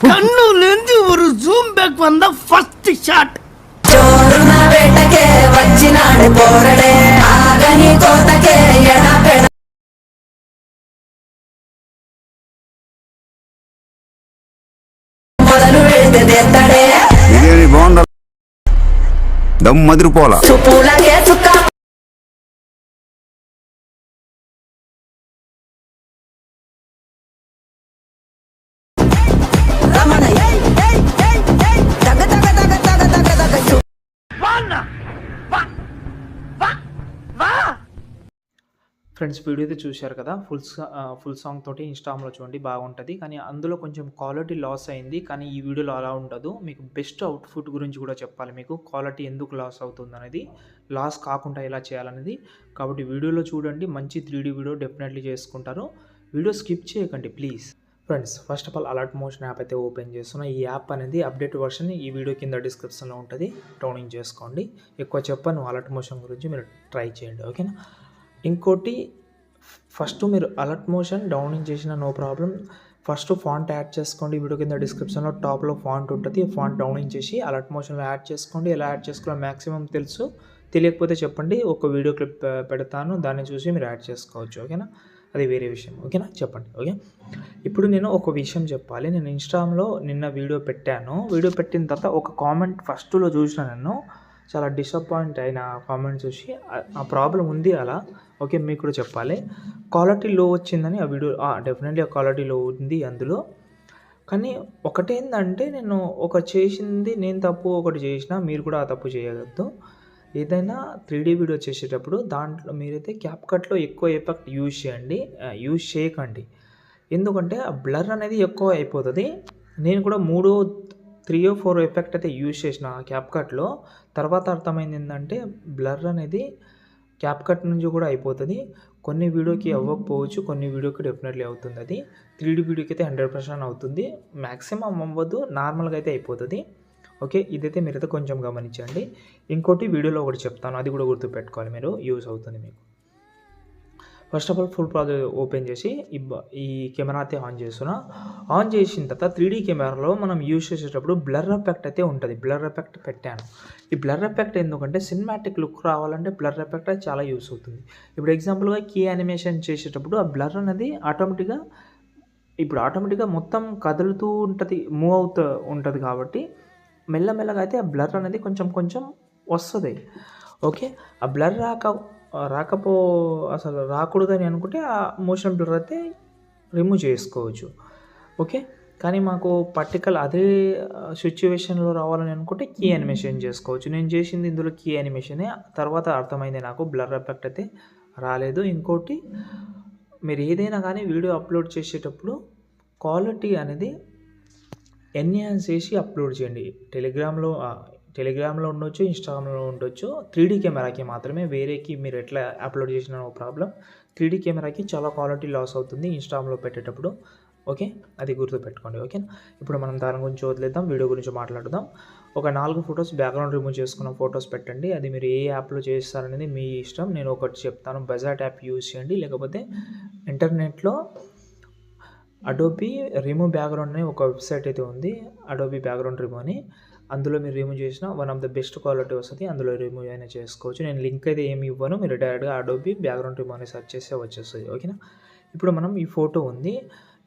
கண்ணுலேருந்து ஒரு zoom back வந்த first shot. చోరున వేటకే వచ్చినాడు పోరడే ఆగని కోతకే ఎడపెడ మొదలు పెడితే బిర్యానీ బాగుందా? దమ్ మదిరిపోలా. చూపులకే చుక్క రమణ తగ తగ తగ తగ తగ తగ ఫ్రెండ్స్, వీడియో అయితే చూశారు కదా. ఫుల్ సాంగ్ తోటి ఇన్స్టాగ్రామ్లో చూడండి, బాగుంటుంది. కానీ అందులో కొంచెం క్వాలిటీ లాస్ అయింది. కానీ ఈ వీడియోలో అలా ఉండదు. మీకు బెస్ట్ అవుట్ఫుట్ గురించి కూడా చెప్పాలి. మీకు క్వాలిటీ ఎందుకు లాస్ అవుతుంది అనేది, లాస్ కాకుండా ఎలా చేయాలనేది. కాబట్టి వీడియోలో చూడండి. మంచి 3D వీడియో డెఫినెట్లీ చేసుకుంటారు. వీడియో స్కిప్ చేయకండి please. Friends, first of all alert motion app అయితే ఓపెన్ చేస్తున్నా. ఈ యాప్ అనేది అప్డేట్ వర్షన్ ఈ వీడియో కింద డిస్క్రిప్షన్లో ఉంటుంది, డౌన్లోడ్ చేసుకోండి. ఎక్కువ చెప్పను అలర్ట్ మోషన్ గురించి, మీరు ట్రై చేయండి, ఓకేనా. ఇంకోటి, ఫస్ట్ మీరు అలర్ట్ మోషన్ డౌన్లోడ్ చేసిన no problem. First font add చేసుకోండి. వీడియో కింద డిస్క్రిప్షన్లో టాప్లో ఫాంట్ ఉంటుంది. ఫాంట్ డౌన్లోడ్ చేసి అలర్ట్ మోషన్లో యాడ్ చేసుకోండి. ఎలా యాడ్ చేసుకోవాలో మ్యాక్సిమం తెలుసు, తెలియకపోతే చెప్పండి. ఒక వీడియో క్లిప్ పెడతాను, దాన్ని చూసి మీరు యాడ్ చేసుకోవచ్చు, ఓకేనా. అది వేరే విషయం, ఓకేనా. చెప్పండి, ఓకే. ఇప్పుడు నేను ఒక విషయం చెప్పాలి. నేను ఇన్స్టాగ్రామ్లో నిన్న వీడియో పెట్టాను. వీడియో పెట్టిన తర్వాత ఒక కామెంట్ ఫస్ట్లో చూసిన నేను చాలా డిసప్పాయింట్ అయిన కామెంట్ చూసి ఆ ప్రాబ్లం ఉంది అలా, ఓకే. మీకు కూడా చెప్పాలి. క్వాలిటీ లో వచ్చిందని ఆ వీడియో డెఫినెట్లీ ఆ క్వాలిటీ లో ఉంది అందులో. కానీ ఒకటేందంటే, నేను చేసింది నేను తప్పు, ఒకటి చేసిన మీరు కూడా ఆ తప్పు చేయవద్దు. ఏదైనా 3D వీడియో చేసేటప్పుడు దాంట్లో మీరైతే క్యాప్కట్లో ఎక్కువ ఎఫెక్ట్ యూజ్ చేయకండి. ఎందుకంటే ఆ బ్లర్ అనేది ఎక్కువ అయిపోతుంది. నేను కూడా 3, 4 ఎఫెక్ట్ అయితే యూజ్ చేసిన క్యాప్కట్లో. తర్వాత అర్థమైంది ఏంటంటే, బ్లర్ అనేది క్యాప్కట్ నుంచి కూడా అయిపోతుంది. కొన్ని వీడియోకి అవ్వకపోవచ్చు, కొన్ని వీడియోకి డెఫినెట్లీ అవుతుంది. అది 3D వీడియోకి అయితే 100% అవుతుంది. మ్యాక్సిమం అవ్వదు, నార్మల్గా అయితే అయిపోతుంది, ఓకే. ఇదైతే మీరైతే కొంచెం గమనించండి. ఇంకోటి వీడియోలో ఒకటి చెప్తాను, అది కూడా గుర్తుపెట్టుకోవాలి మీరు, యూజ్ అవుతుంది మీకు. First of all full project open చేసి ఈ కెమెరా అయితే ఆన్ చేస్తున్నా. ఆన్ చేసిన తర్వాత 3D కెమెరాలో మనం యూజ్ చేసేటప్పుడు బ్లర్ ఎఫెక్ట్ అయితే ఉంటుంది. బ్లర్ ఎఫెక్ట్ పెట్టాను. ఈ బ్లర్ ఎఫెక్ట్ ఎందుకంటే సినిమాటిక్ లుక్ రావాలంటే బ్లర్ ఎఫెక్ట్ అయితే చాలా యూస్ అవుతుంది. ఇప్పుడు ఎగ్జాంపుల్గా కీ యానిమేషన్ చేసేటప్పుడు ఆ బ్లర్ అనేది ఆటోమేటిక్గా మొత్తం కదులుతూ ఉంటుంది, మూవ్ అవుతూ ఉంటుంది. కాబట్టి మెల్లమెల్లగా అయితే ఆ బ్లర్ అనేది కొంచెం వస్తుంది, ఓకే. ఆ బ్లర్ అసలు రాకూడదని అనుకుంటే ఆ మోషన్ బ్లర్ అయితే రిమూవ్ చేసుకోవచ్చు, ఓకే. కానీ మాకు అదే సిచ్యువేషన్లో రావాలని అనుకుంటే కీ యానిమేషన్ చేసుకోవచ్చు. నేను చేసింది ఇందులో కీ యానిమేషనే. తర్వాత అర్థమైంది నాకు బ్లర్ ఎఫెక్ట్ అయితే రాలేదు. ఇంకోటి, మీరు ఏదైనా కానీ వీడియో అప్లోడ్ చేసేటప్పుడు క్వాలిటీ అనేది ఎన్హాన్స్ చేసి అప్లోడ్ చేయండి. టెలిగ్రామ్లో ఉండొచ్చు, ఇన్స్టాగ్రామ్లో ఉండొచ్చు. 3D కెమెరాకి మాత్రమే, వేరేకి మీరు ఎట్లా అప్లోడ్ చేసినా నో ప్రాబ్లం. 3D కెమెరాకి చాలా క్వాలిటీ లాస్ అవుతుంది ఇన్స్టాగ్రామ్లో పెట్టేటప్పుడు, ఓకే. అది గుర్తుపెట్టుకోండి, ఓకే. ఇప్పుడు మనం దాని గురించి వదిలేద్దాం, వీడియో గురించి మాట్లాడదాం. ఒక 4 ఫొటోస్ బ్యాక్గ్రౌండ్ రిమూవ్ చేసుకున్న ఫొటోస్ పెట్టండి. అది మీరు ఏ యాప్లో చేస్తారనేది మీ ఇష్టం. నేను ఒకటి చెప్తాను, బజాట్ యాప్ యూజ్ చేయండి. లేకపోతే ఇంటర్నెట్లో అడోబీ రిమూవ్ బ్యాక్గ్రౌండ్ అనే ఒక వెబ్సైట్ అయితే ఉంది, అడోబీ బ్యాక్గ్రౌండ్ రిమూవ్ అని. అందులో మీరు రిమూవ్ చేసిన one of the best quality వస్తుంది. అందులో రిమూవ్ అయినా చేసుకోవచ్చు. నేను లింక్ అయితే ఏమి ఇవ్వను, మీరు డైరెక్ట్గా అడోబీ బ్యాక్గ్రౌండ్ రిమూవ్ అని సెర్చ్ చేస్తే వచ్చేస్తుంది, ఓకేనా. ఇప్పుడు మనం ఈ ఫోటో ఉంది,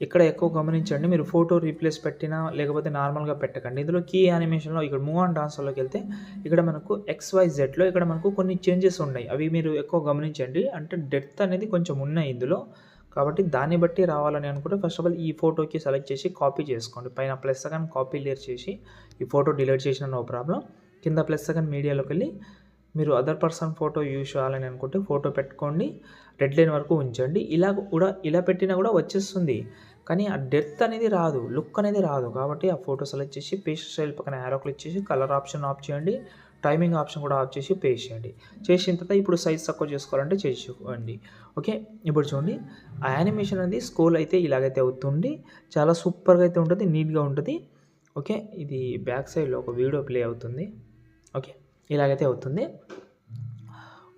ఇక్కడ ఎక్కువ గమనించండి. మీరు ఫోటో రీప్లేస్ పెట్టినా లేకపోతే నార్మల్గా పెట్టకండి. ఇందులో కీ యానిమేషన్లో ఇక్కడ మూవ్ అండ్ డాన్స్లోకి వెళ్తే ఇక్కడ మనకు XYZలో ఇక్కడ మనకు కొన్ని చేంజెస్ ఉన్నాయి. అవి మీరు ఎక్కువ గమనించండి. అంటే డెప్త్ అనేది కొంచెం ఉన్నాయి ఇందులో. కాబట్టి దాన్ని బట్టి రావాలని అనుకుంటే ఫస్ట్ ఆఫ్ ఆల్ ఈ ఫోటోకి సెలెక్ట్ చేసి కాపీ చేసుకోండి. పైన ప్లస్ సెకండ్ కాపీ లేయర్ చేసి ఈ ఫోటో డిలీట్ చేసిన నో ప్రాబ్లం. కింద ప్లస్ సెకండ్ మీడియాలోకి వెళ్ళి మీరు అదర్ పర్సన్ ఫోటో యూజ్ చేయాలని అనుకుంటే ఫోటో పెట్టుకోండి, రెడ్ లైన్ వరకు ఉంచండి. ఇలా పెట్టినా కూడా వచ్చేస్తుంది. కానీ ఆ డెప్త్ అనేది రాదు, లుక్ అనేది రాదు. కాబట్టి ఆ ఫోటో సెలెక్ట్ చేసి పేస్ట్ స్టైల్ పక్కన యారో క్లిక్ చేసి కలర్ ఆప్షన్ ఆఫ్ చేయండి, టైమింగ్ ఆప్షన్ కూడా ఆఫ్ చేసి పేస్ట్ చేయండి. చేసిన తర్వాత ఇప్పుడు సైజ్ తక్కువ చేసుకోవాలంటే చేసుకోండి, ఓకే. ఇప్పుడు చూడండి, ఆ యానిమేషన్ అనేది స్క్రోల్ అయితే ఇలాగైతే అవుతుంది. చాలా సూపర్గా అయితే ఉంటుంది, నీట్గా ఉంటుంది, ఓకే. ఇది బ్యాక్ సైడ్లో ఒక వీడియో ప్లే అవుతుంది, ఓకే. ఇలాగైతే అవుతుంది,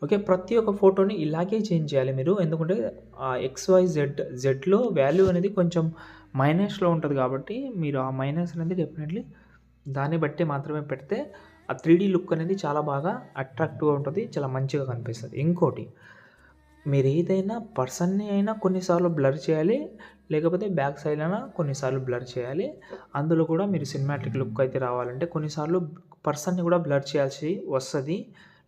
ఓకే. ప్రతి ఒక్క ఫోటోని ఇలాగే చేంజ్ చేయాలి మీరు. ఎందుకంటే XYZలో వాల్యూ అనేది కొంచెం మైనస్లో ఉంటుంది కాబట్టి మీరు ఆ మైనస్ అనేది డెఫినెట్లీ దాన్ని బట్టి మాత్రమే పెడితే ఆ 3D లుక్ అనేది చాలా బాగా అట్రాక్టివ్గా ఉంటుంది, చాలా మంచిగా కనిపిస్తుంది. ఇంకోటి, మీరు ఏదైనా పర్సన్ని అయినా కొన్నిసార్లు బ్లర్ చేయాలి, లేకపోతే బ్యాక్ సైడ్ అయినా కొన్నిసార్లు బ్లర్ చేయాలి. అందులో కూడా మీరు సినిమాటిక్ లుక్ అయితే రావాలంటే కొన్నిసార్లు పర్సన్ని కూడా బ్లర్ చేయాల్సి వస్తుంది,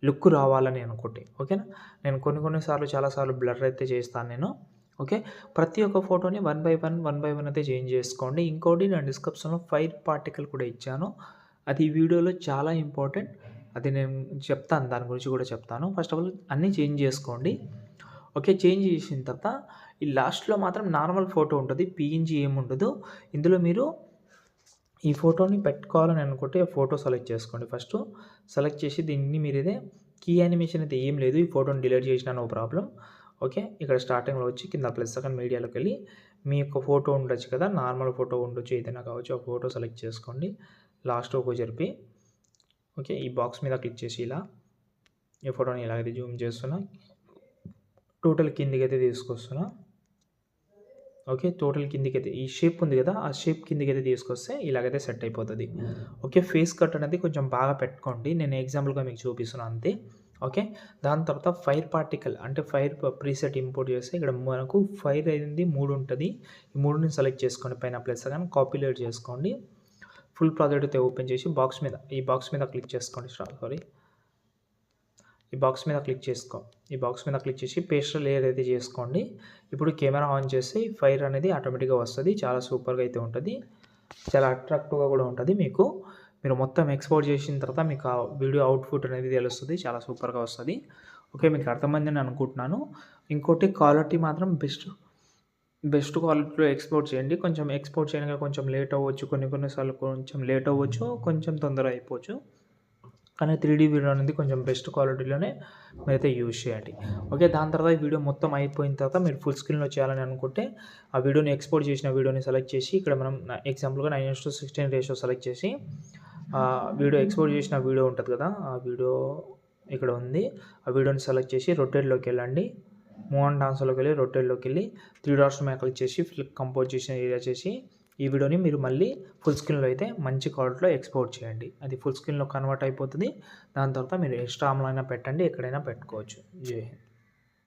లుక్ రావాలని అనుకుంటే. ఓకేనా, నేను కొన్నిసార్లు చాలాసార్లు బ్లర్ అయితే చేస్తాను నేను. ఓకే, ప్రతి ఒక్క ఫోటోని వన్ బై వన్ అయితే చేంజ్ చేసుకోండి. ఇంకోటి, నేను డిస్క్రిప్షన్లో ఫైర్ పార్టికల్ కూడా ఇచ్చాను, అది ఈ వీడియోలో చాలా ఇంపార్టెంట్, అది నేను చెప్తాను, దాని గురించి కూడా చెప్తాను. ఫస్ట్ ఆఫ్ ఆల్ అన్నీ చేంజ్ చేసుకోండి. ఓకే, చేంజ్ చేసిన తర్వాత ఈ లాస్ట్లో మాత్రం నార్మల్ ఫోటో ఉంటుంది, పిఎన్జీ ఏముండదు. ఇందులో మీరు ఈ ఫోటోని పెట్టుకోవాలని అనుకుంటే ఫోటో సెలెక్ట్ చేసుకోండి. ఫస్ట్ సెలెక్ట్ చేసి దీన్ని మీరు ఇదే కీ యానిమేషన్ అయితే ఏం లేదు, ఈ ఫోటోని డిలీట్ చేసినా నో ప్రాబ్లం. ఓకే, ఇక్కడ స్టార్టింగ్లో వచ్చి కింద +2 మీడియాలోకి వెళ్ళి మీ యొక్క ఫోటో ఉండొచ్చు కదా, నార్మల్ ఫోటో ఉండొచ్చు, ఏదైనా కావచ్చు, ఆ ఫోటో సెలెక్ట్ చేసుకోండి. లాస్ట్ ఒక జరిపి ఓకే, ఈ బాక్స్ మీద క్లిక్ చేసి ఇలా ఈ ఫోటోని ఇలాగైతే జూమ్ చేస్తున్నా, టోటల్ కిందికి అయితే తీసుకొస్తున్నా. ఓకే, టోటల్ కిందికి అయితే ఈ షేప్ ఉంది కదా, ఆ షేప్ కిందికి అయితే తీసుకొస్తే ఇలాగైతే సెట్ అయిపోతుంది. ఓకే, ఫేస్ కట్ అనేది కొంచెం బాగా పెట్టుకోండి, నేను ఎగ్జాంపుల్గా మీకు చూపిస్తున్నాను అంతే. ఓకే, దాని తర్వాత ఫైర్ పార్టికల్ అంటే ఫైర్ ప్రీసెట్ ఇంపోర్ట్ చేస్తే ఇక్కడ మనకు ఫైర్ అయింది 3 ఉంటుంది. ఈ 3ని సెలెక్ట్ చేసుకోండి, పైన ప్లస్ కానీ కాపీలేట్ చేసుకోండి. ఫుల్ ప్రాజెక్ట్ అయితే ఓపెన్ చేసి ఈ బాక్స్ మీద క్లిక్ చేసుకోండి. ఈ బాక్స్ మీద క్లిక్ చేసి పేస్ట్ లేయర్ అయితే చేసుకోండి. ఇప్పుడు కెమెరా ఆన్ చేసి ఫైర్ అనేది ఆటోమేటిక్గా వస్తుంది, చాలా సూపర్గా అయితే ఉంటుంది, చాలా అట్రాక్టివ్గా కూడా ఉంటుంది. మీరు మొత్తం ఎక్స్పోర్ట్ చేసిన తర్వాత మీకు ఆ వీడియో అవుట్పుట్ అనేది తెలుస్తుంది, చాలా సూపర్గా వస్తుంది. ఓకే, మీకు అర్థమైందని అనుకుంటున్నాను. ఇంకోటి, క్వాలిటీ మాత్రం బెస్ట్ క్వాలిటీలో ఎక్స్పోర్ట్ చేయండి. కొంచెం ఎక్స్పోర్ట్ చేయడానికి కొంచెం లేట్ అవ్వచ్చు, కొన్నిసార్లు కొంచెం లేట్ అవ్వచ్చు, కొంచెం తొందర అయిపోవచ్చు, కానీ 3D వీడియో అనేది కొంచెం బెస్ట్ క్వాలిటీలోనే మీరైతే యూజ్ చేయండి. ఓకే, దాని తర్వాత ఈ వీడియో మొత్తం అయిపోయిన తర్వాత మీరు ఫుల్ స్క్రీన్లో చేయాలని అనుకుంటే ఆ వీడియోని ఎక్స్పోర్ట్ చేసిన వీడియోని సెలెక్ట్ చేసి ఇక్కడ మనం ఎగ్జాంపుల్గా 9:16 రేషియో సెలెక్ట్ చేసి వీడియో ఎక్స్పోర్ట్ చేసిన వీడియో ఉంటుంది కదా, ఆ వీడియో ఇక్కడ ఉంది, ఆ వీడియోని సెలెక్ట్ చేసి రొటేట్లోకి వెళ్ళండి. మూవ్ అండ్ ట్రాన్స్ఫర్లోకి వెళ్ళి రొటేట్లోకి వెళ్ళి 3 డాట్స్ మీద క్లిక్ చేసి ఫ్లిప్ కంపోజ్ చేసిన ఏరియా చేసి ఈ వీడియోని మీరు మళ్ళీ ఫుల్ స్క్రీన్లో అయితే మంచి క్వాలిటీలో ఎక్స్పోర్ట్ చేయండి. అది ఫుల్ స్క్రీన్లో కన్వర్ట్ అయిపోతుంది. దాని తర్వాత మీరు ఇన్స్టాగ్రామ్లో అయినా పెట్టండి, ఎక్కడైనా పెట్టుకోవచ్చు. జై హింద్.